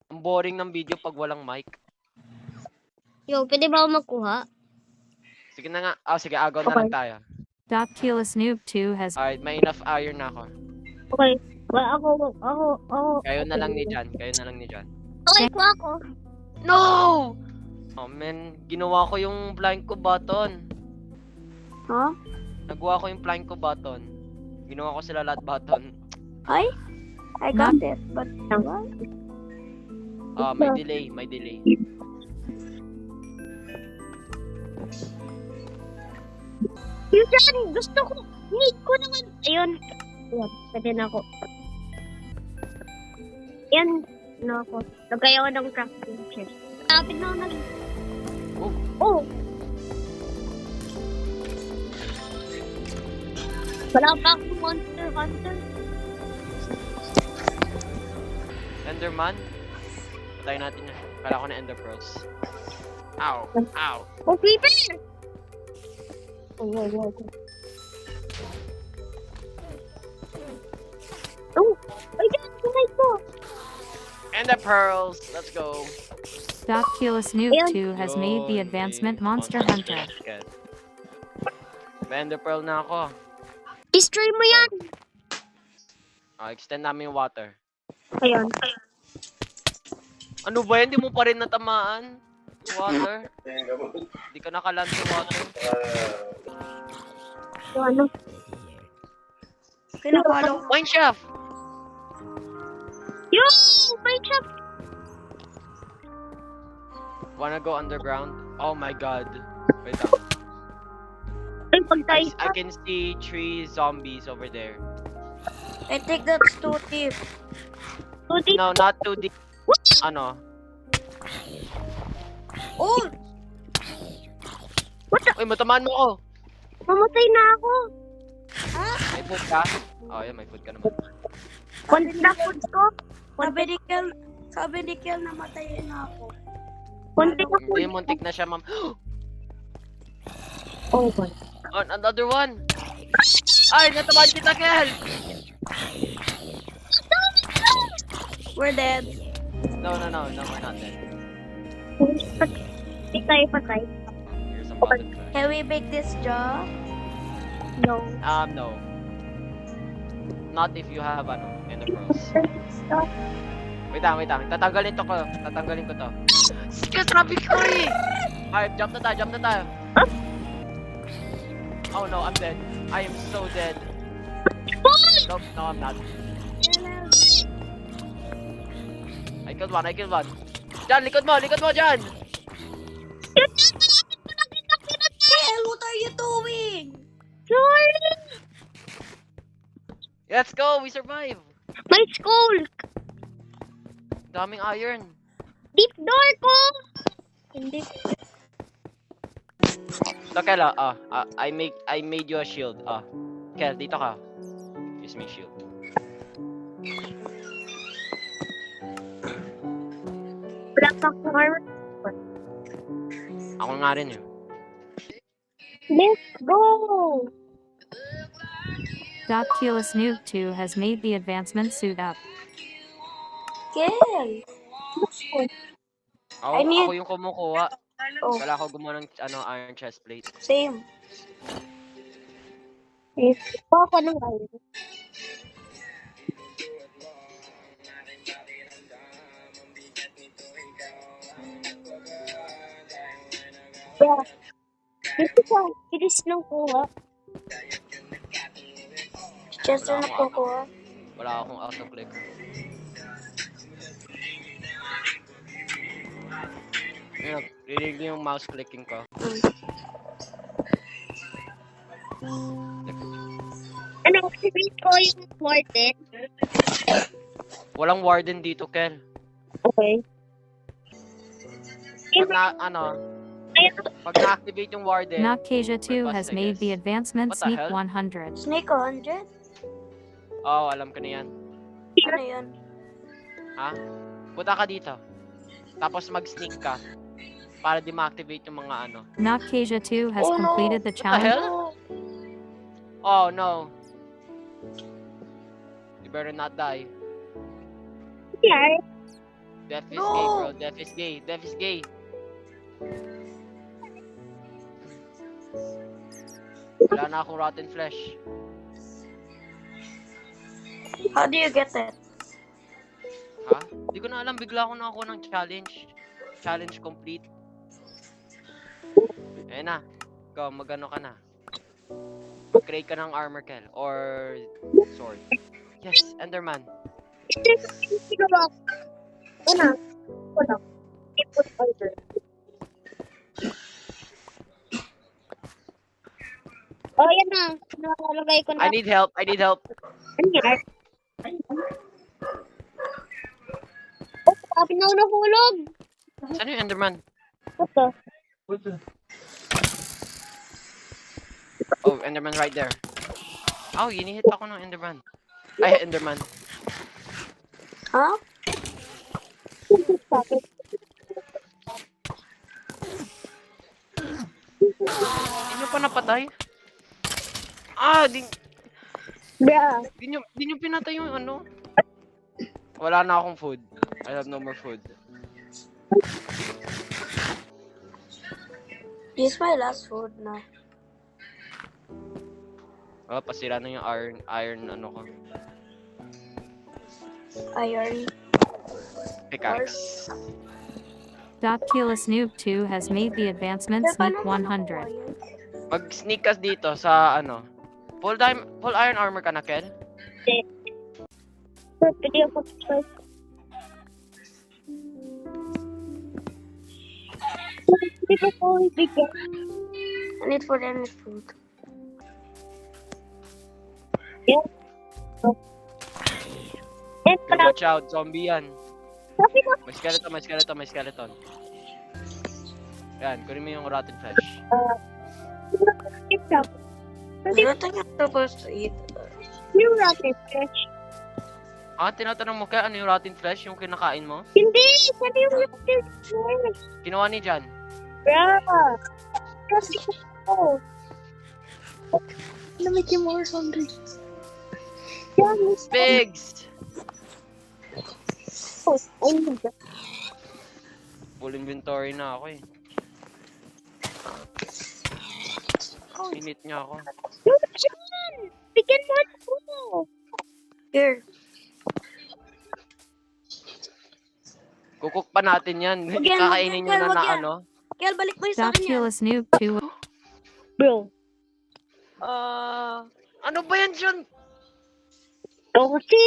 Ang boring ng video pag walang mic. Yo, pwede ba ako magkuha? Sige na nga. Sige, agaw na lang tayo. Docculus Noob 2 has Alright, may enough iron na ako. Okay. Well, ako. Kayo na lang ni Jan. Okay, kuha ako. No! Oh man, ginawa ko yung blind ko button. Huh? Nagawa ko yung blind ko button. Ginawa ko sila lahat button. Ay? I got this, but... May delay. Yun dyan, gusto ko. Need ko naman. Ayun. Ayan, pwede na ako. Yan. Ano ako. Lagay ako ng crafting chest. Lapit na ako nag... Oh! Wala pa akong Monster Hunter. Enderman? Patayin natin yan. Kala ko na Ender Pearls. Ow! Oh, creeper! Oh. Oh! Ay, ganun ko! Ender Pearls! Let's go! Docculus Noob 2 has made the advancement Monster Hunter. May Ender Pearl na ako. Destroy mo yan! Extend namin yung water. Ayun. Ano ba yan? Hindi mo pa rin natamaan? Water? Hindi ka nakaland sa water? So, ano? Pinapalo. Mineshaft! Yo! Mineshaft! Wanna go underground? Oh my god. Wait lang. Ay, pagtay I can see 3 zombies over there. I think that's too deep. No, not too deep. Ano? Oh! Uy, matamaan mo ako! Mamatay na ako. May food ka? Oh, yeah, may food ka naman. Konti na food ko. Sabi ni Kel, namatay na ako. Konti na food. Hindi, muntik na siya, ma'am. Oh, boy. Another one! Ay, natamaan kita, Kel! We're dead. No, we're not dead. Patay. Here's some butterfly. Can we make this jar? No. No. Not if you have, Ender Pearls. Wait lang. Tatanggalin ko to. Sige, traffic ko eh! Alright, jump na tayo. Oh no, I'm dead. I am so dead. Nope, no, I'm not. I killed one. Jan, likod mo, Jan! Kel, what are you doing? Sorry! Let's go, we survive! My skull! Daming iron. Deep door ko! Hindi. So, Kel, I made you a shield. Kel, dito ka. Use me shield. Wala pa akong armor. Ako nga rin eh. Let's go! Docculus Noob 2 has made the advancement suit up. Kel! Ako yung kumukuha. Oh, Wala ako gumawa ng iron chest plate. same. Pa ako ng iron. Yeah. Dito ka. Kilis ng kuha. Chester na kukuha. Wala akong autoclick. Yun, rinig niyo yung mouse clicking ko. Ano, activate ko yung warden. Walang warden dito, Kel. Okay. Pag na-activate yung warden, Noctasia 2 has made the advancement What the Sneak hell? 100. Snake 100? alam ko na yan. Ano yun? Ha? Punta ka dito. Tapos mag-sneak ka. Para di ma-activate yung mga Noctasia 2 has Oh, no. completed the What the challenge. hell? Oh no. You better not die. Yeah. Death is No! gay, bro. Death is gay. Death is gay. Wala na akong rotten flesh. How do you get it? Ha? Hindi ko na alam. Bigla ako na ako ng challenge. Challenge complete. Ayun na. Ikaw, magano ka na. Mag-create ka ng armor, Kel. Or sword. Yes, Enderman. Siguro. Ano? Ano? I-put order. Oh, yan na. Nakalagay ko na. I need help. I need help. Ano yan? Oh, sabi na ako nahulog. Saan yung Enderman? Ito. Oh, Enderman right there. Oh, hinihit ako ng Enderman. Ay, Enderman. Huh? Hindi nyo pa napatay? Ah, di Bruh. nyo pinatay yung ano. Wala na akong food. I have no more food. This is my last food na. Oh, pasira na yung iron ano ko. Iron. Pickaxe. Dotculus Noob 2 has made the advancement Sneak 100. Mag-sneak ka dito sa ano. Full iron armor ka na, Kel? Pwede ako first. Hindi ko po ibigay. I need food, I need food. Yan. Yan Okay, pala. watch out, zombie yan. Sabi ko, May skeleton. Yan, kunin mo yung rotten flesh. it's up. I don't think I'm supposed to eat. Yung rocket fish. Ah, tinatanong mo kaya ano yung rotten flesh, yung kinakain mo? Hindi! Sabi yung rocket fish. Kinuha ni Jan. Bruh. Sabi ko. Namit yung more hungry. Yan, miss. Pigs! Oh, I need that. Full inventory na ako eh. Init niya ako. Yung Jan! Bigyan mo ako. Here. Kukuk pa natin yan. Wag yan, Kakainin nyo wag yan, na wag yan. ano. Kel, balik mo yung sa akin yan. Dotculus Noob 2 Bro. Ano ba yan, Jan? Kasi.